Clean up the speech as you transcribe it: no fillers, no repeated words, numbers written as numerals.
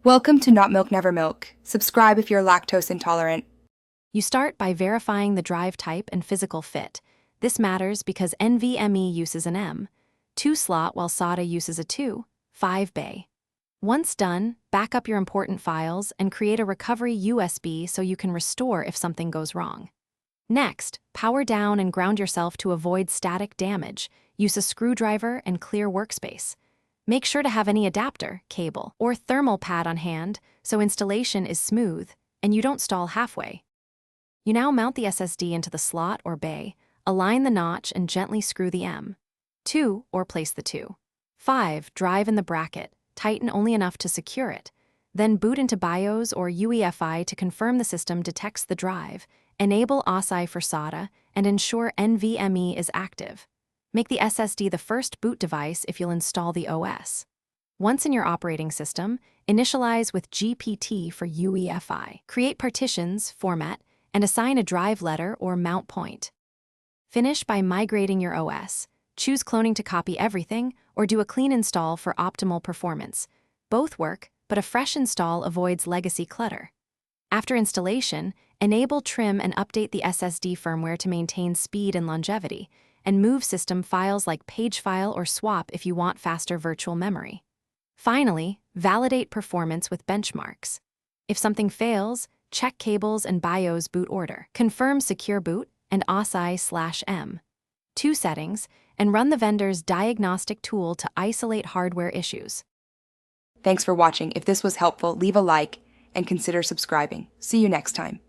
Welcome to Not Milk Never Milk. Subscribe if you're lactose intolerant. You start by verifying the drive type and physical fit. This matters because NVMe uses an M, 2-slot while SATA uses a 2, 5-bay. Once done, back up your important files and create a recovery USB so you can restore if something goes wrong. Next, power down and ground yourself to avoid static damage. Use a screwdriver and clear workspace. Make sure to have any adapter, cable, or thermal pad on hand so installation is smooth and you don't stall halfway. You now mount the SSD into the slot or bay, align the notch and gently screw the M2 or place the 2, 5 drive in the bracket, tighten only enough to secure it. Then boot into BIOS or UEFI to confirm the system detects the drive, enable OSI for SATA, and ensure NVMe is active. Make the SSD the first boot device if you'll install the OS. Once in your operating system, initialize with GPT for UEFI. Create partitions, format, and assign a drive letter or mount point. Finish by migrating your OS. Choose cloning to copy everything, or do a clean install for optimal performance. Both work, but a fresh install avoids legacy clutter. After installation, enable trim and update the SSD firmware to maintain speed and longevity, and move system files like pagefile or swap if you want faster virtual memory. Finally, validate performance with benchmarks. If something fails, check cables and BIOS boot order. Confirm secure boot and OSI/M2 settings, and run the vendor's diagnostic tool to isolate hardware issues. Thanks for watching. If this was helpful, leave a like and consider subscribing. See you next time.